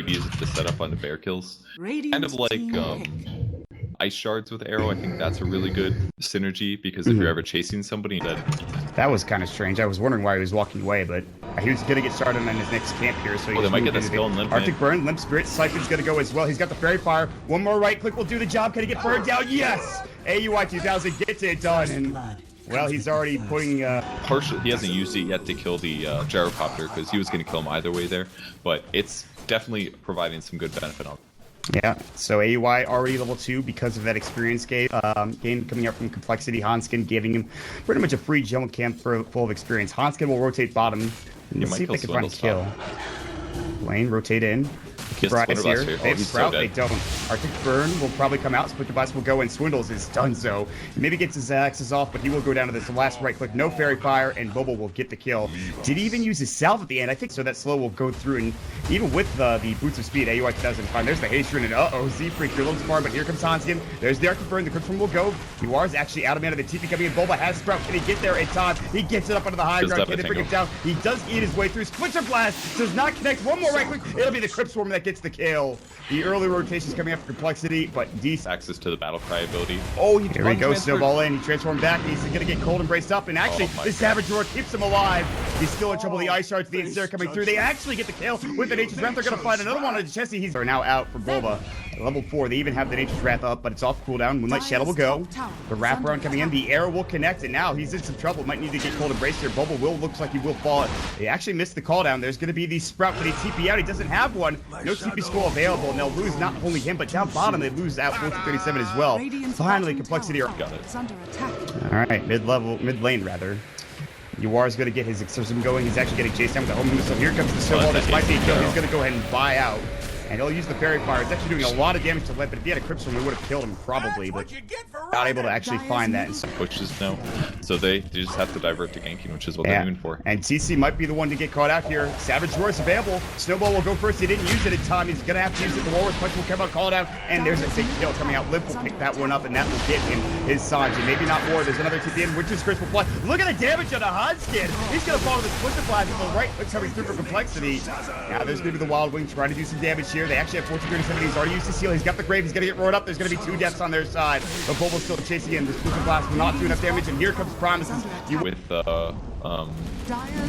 maybe use it to set up on the bear kills. Kind of like ice shards with arrow. I think that's a really good synergy because if you're ever chasing somebody, that was kind of strange. I was wondering why he was walking away, but he was gonna get started on his next camp here. So they might get the skill and limp. Arctic Burn, Limp Spirit, Siphon's gonna go as well. He's got the Fairy Fire. One more right click will do the job. Can he get burned down? Yes. AUI 2000 gets it done, and well, he's already putting. Partially, he hasn't used it yet to kill the gyrocopter because he was going to kill him either way there. But it's definitely providing some good benefit on. Yeah, so AUI already level 2 because of that experience gain coming out from complexity. Hanskin giving him pretty much a free jump camp full of experience. Hanskin will rotate bottom. Let's see if they can find a kill. Lane, rotate in. Bryce here. They have Sprout, they don't. Arctic Burn will probably come out. Splinter Blast will go, and Swindles is done so. Maybe gets his axes off, but he will go down to this last right click. No Fairy Fire, and Bobo will get the kill. Did he even use his salve at the end? I think so. That slow will go through, and even with the Boots of Speed, AUI 2005, there's the Hatred, and uh-oh, Z-Freak, you're a little far, but here comes Hanskin. There's the Arctic Burn, the Crypt Form will go. UR's actually out of mana. The TP coming in. Boba has Sprout. Can he get there in time? He gets it up onto the high ground. Can they bring it down? He does eat his way through. Splinter Blast does not connect. One more right click. It'll be the Crypt Swarm that gets the kill. The early rotations coming after complexity, but decent access to the battle cry ability. Oh, here we go, snowball in. He transformed back. He's gonna get cold and braced up, and actually, the Savage Roar keeps him alive. He's still in trouble. The Ice Shards, the Ensnare coming through. They actually get the kill with the Nature's Wrath. They're gonna find another one on Chessie. He's now out for Boba. Level 4, they even have the Nature's Wrath up, but it's off cooldown. Moonlight Shadow will go. The wraparound coming in. The arrow will connect, and now he's in some trouble. Might need to get cold and braced here. Boba looks like he will fall. They actually missed the call down. There's gonna be the Sprout, but he TP out. He doesn't have one. No TP scroll available, and they'll lose not only him, but down bottom they lose out 1437 as well. Finally, complexity got it. Alright, mid lane rather. UR is going to get his exorcism going. He's actually getting chased down with the home missile. Here comes the snowball. This might be a kill. He's going to go ahead and buy out. And he'll use the Fairy Fire. It's actually doing a lot of damage to Limp, but if he had a Crypt Storm, we would have killed him probably, but not able to actually find that. Pushes now, so they just have to divert to ganking, which is what they're aiming for. And TC might be the one to get caught out here. Savage Roar is available. Snowball will go first. He didn't use it in time. He's going to have to use it. The Walrus Punch will come out, call it out, and there's a big kill coming out. Limp will pick that one up, and that will get him his Sanji. Maybe not more. There's another TP in, Witch's Curse will fly. Look at the damage on a Hanskin. He's going to fall to the Splinter Blast with the right foot coming through for complexity. Now there's going to be the Wild Wing trying to do some damage here. They actually have 1437. He's already used the seal. He's got the Grave. He's going to get roared up. There's going to be 2 deaths on their side. But Bulba's still chasing him. The Splinter Blast will not do enough damage, and here comes Promises. With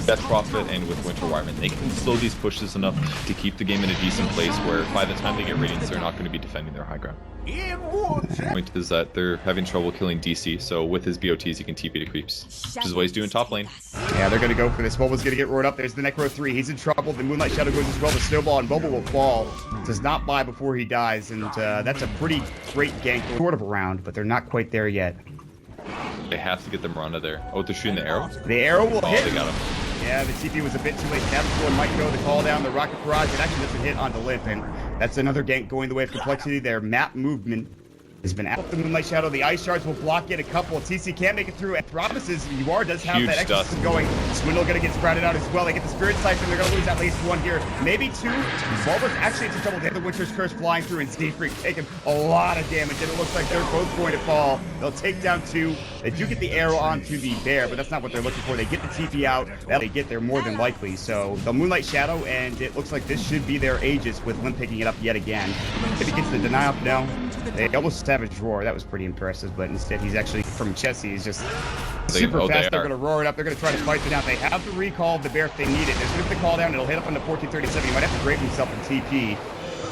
Death Prophet and with Winter Wireman, they can slow these pushes enough to keep the game in a decent place where by the time they get Radiance, they're not going to be defending their high ground. The point is that they're having trouble killing DC, so with his BOTs he can TP to creeps, which is what he's doing top lane. Yeah, they're going to go for this. Boba's going to get roared up. There's the Necro 3. He's in trouble. The Moonlight Shadow goes as well. The Snowball and Boba will fall. Does not buy before he dies, and that's a pretty great gank. Sort of a round, but they're not quite there yet. They have to get the Miranda there. Oh, they're shooting the arrow? The arrow will hit. They got him. Yeah, the TP was a bit too late. Savage Roar might go. The call down, the Rocket Barrage. It actually doesn't hit onto Limp, and that's another gank going the way of complexity. Their map movement has been out. The Moonlight Shadow, the Ice Shards will block it a couple. TC can't make it through. And Promises, UR does have that extra going. Swindle gonna get sprouted out as well. They get the Spirit Siphon. They're gonna lose at least 1 here, maybe 2. Bulba's actually into trouble. They have the Winter's Curse flying through, and Z-Freak taking a lot of damage, and it looks like they're both going to fall. They'll take down 2. They do get the arrow onto the bear, but that's not what they're looking for. They get the TP out. That'll get there more than likely. So the Moonlight Shadow, and it looks like this should be their Aegis with Limp picking it up yet again. If he gets the deny up now, they almost Savage Roar. That was pretty impressive, but instead he's actually from Chessie. He's just super fast. They're going to roar it up. They're going to try to fight it out. They have the recall of the bear if they need it. There's going to be the call down. It'll hit up on the 1437. He might have to grave himself in TP.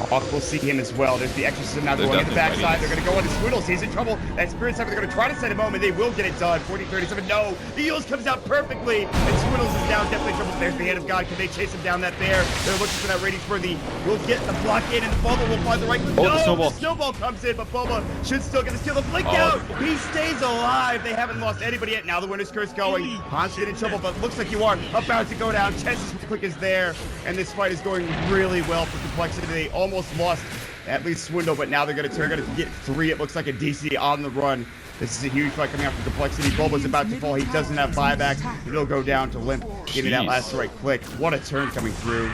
Hawk will see him as well. There's the exorcism now going in the backside. They're going to go into Swindles. He's in trouble. That Spirit Siphon, they're going to try to set him home, and they will get it done. 1437. No. The Eels comes out perfectly, and Swindles is down. Definitely trouble. There's the Hand of God. Can they chase him down that bear? They're looking for that Radiance Burn. Will get the block in, and Boba will find the right click. Oh, no, the snowball comes in, but Boba should still get the steal. The flick out. He stays alive. They haven't lost anybody yet. Now the Winter's Curse going. Hans in trouble, but looks like you are about to go down. Chess's click is there, and this fight is going really well for complexity. They almost lost at least Swindle, but now they're going to get 3. It looks like a DC on the run. This is a huge fight coming out from complexity. Bulba's about to fall. He doesn't have buyback. It'll go down to Limp. Give me that last right click. What a turn coming through.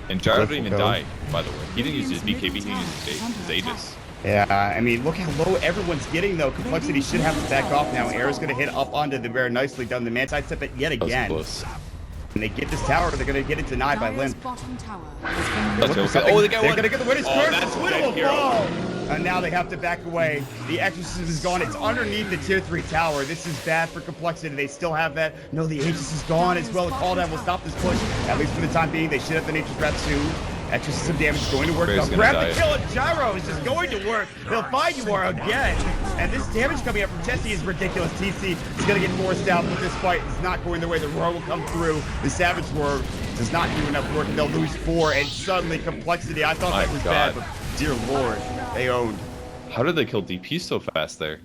And Gyro didn't even die, by the way. He didn't use his BKB. He used his Aegis. Yeah, I mean, look how low everyone's getting, though. Complexity should have to back off now. Arrow's going to hit up onto the bear. Nicely done. The man sidestep it yet again. When they get this tower, they're going to get it denied by Limp. Let's go. They're going to get the winners first. That's Swindle dead will fall. And now they have to back away. The Exorcism is gone. It's underneath the tier 3 tower. This is bad for complexity. They still have that. No, the Aegis is gone as well. The call down will stop this push. At least for the time being, they should have the Nature's Wrath soon. Exorcism damage is going to work. They'll grab the kill, and Gyro is just going to work. They'll find you more again. And this damage coming up from Jesse is ridiculous. TC is going to get forced out, but this fight is not going their way. The Roar will come through. The Savage Roar does not do enough work, and they'll lose 4. And suddenly, complexity. I thought that was bad, but dear Lord, they owned. How did they kill DP so fast there?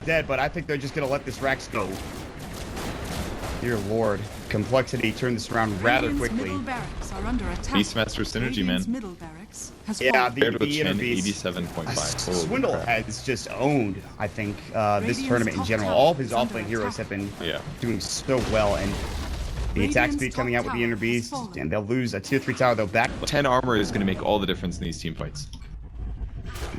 Dead, but I think they're just going to let this Rax go. Dear Lord, complexity turned this around rather quickly. Beastmaster synergy, man. Yeah, the inner beast. 87.5. Swindle has just owned, I think, this tournament in general. All of his offlane heroes have been doing so well, and the attack speed coming out with the inner beast, and they'll lose a tier 3 tower. They'll back. 10 armor is going to make all the difference in these team fights.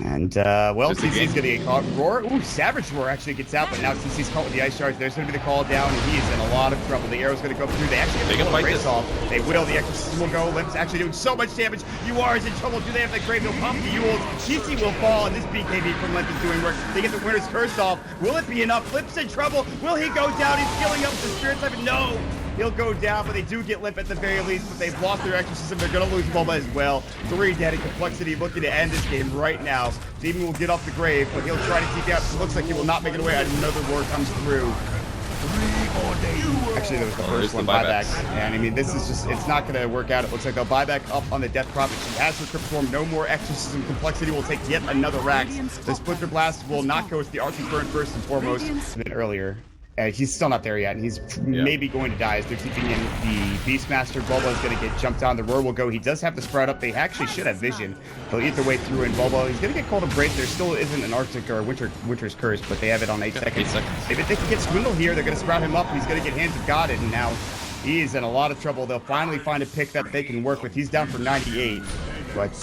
And, well, CC's going to get caught. Roar. Ooh, Savage Roar actually gets out, but now CC's caught with the Ice Charge. There's going to be the call down, and he is in a lot of trouble. The arrow's going to go through. They actually have to pull the race off. They will. The Exorcism will go. Limp's actually doing so much damage. UR is in trouble. Do they have the Grave? He'll pop the Yules. TC will fall, and this BKB from Limp is doing work. They get the Winner's Curse off. Will it be enough? Limp's in trouble. Will he go down? He's skilling up the Spirit Type. No! He'll go down, but they do get Limp at the very least, but they've lost their Exorcism. They're going to lose Bulba as well. 3 dead in complexity, looking to end this game right now. Demon will get off the grave, but he'll try to TP out. It looks like he will not make it away. Another war comes through. Actually, that was the first one, buyback. And I mean, this is just, it's not going to work out. It looks like they'll buy back up on the Death Prophet. She has her Crypt Form. No more Exorcism. Complexity will take yet another Rax. The Splinter Blast will not go with the Arching Burn first and foremost. A bit earlier. He's still not there yet, and he's maybe going to die as they're keeping in the Beastmaster. Bulba is going to get jumped on. The Roar will go. He does have the sprout up. They actually should have vision. They'll eat their way through, and Bulba, he's going to get Cold Embrace. There still isn't an Arctic or a Winter's Curse, but they have it on 8 seconds. 8 seconds. If they can get Swindle here, they're going to sprout him up, and he's going to get Hands of God in, and now he is in a lot of trouble. They'll finally find a pick that they can work with. He's down for 98. But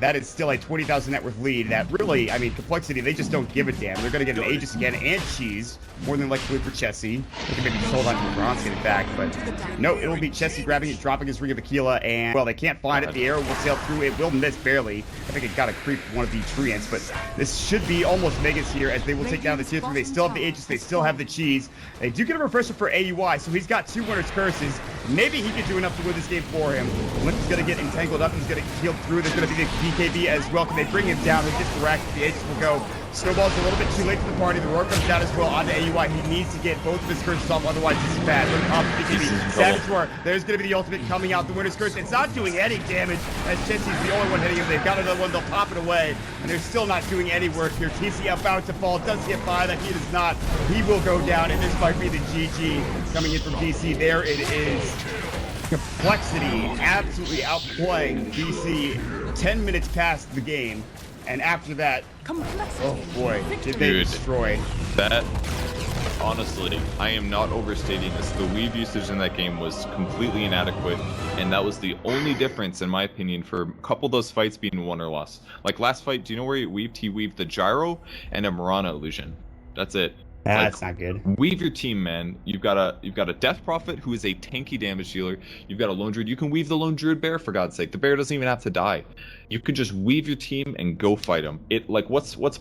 that is still a 20,000 net worth lead. That really, I mean, complexity, they just don't give a damn. They're going to get an Aegis again and Cheese, more than likely for Chessie. They can maybe just hold on to the bronze, get it back. But no, it'll be Chessie grabbing it, dropping his Ring of Aquila, and, well, they can't find it. The arrow will sail through. It will miss barely. I think it got a creep one of the treants, but this should be almost Megas here as they will take down the tier 3. They still have the Aegis. They still have the Cheese. They do get a refresher for AUI, so he's got 2 Winner's Curses. Maybe he can do enough to win this game for him. Limp is going to get entangled up. He's going to heal through. There's going to be the BKB as well. Can they bring him down? He gets the rack. The Aegis will go. Snowball's a little bit too late for the party. The Roar comes down as well onto AUI. He needs to get both of his curses off, otherwise this is bad. Look up BKB. Savage Roar. There's going to be the ultimate coming out. The Winner's Curse. It's not doing any damage as Chessie's the only one hitting him. They've got another one. They'll pop it away. And they're still not doing any work here. TC about to fall. Does he get by that? He does not. He will go down, and this might be the GG coming in from DC. There it is. Complexity absolutely outplaying DC 10 minutes past the game, and after that, oh boy, did they destroy. That, honestly, I am not overstating this. The weave usage in that game was completely inadequate, and that was the only difference, in my opinion, for a couple of those fights being won or lost. Like last fight, do you know where he weaved? He weaved the Gyro and a Mirana illusion. That's it. That's not good. Weave your team, man. You've got a Death Prophet who is a tanky damage dealer. You've got a Lone Druid. You can weave the Lone Druid Bear, for God's sake. The Bear doesn't even have to die. You can just weave your team and go fight him. It, like, what's better?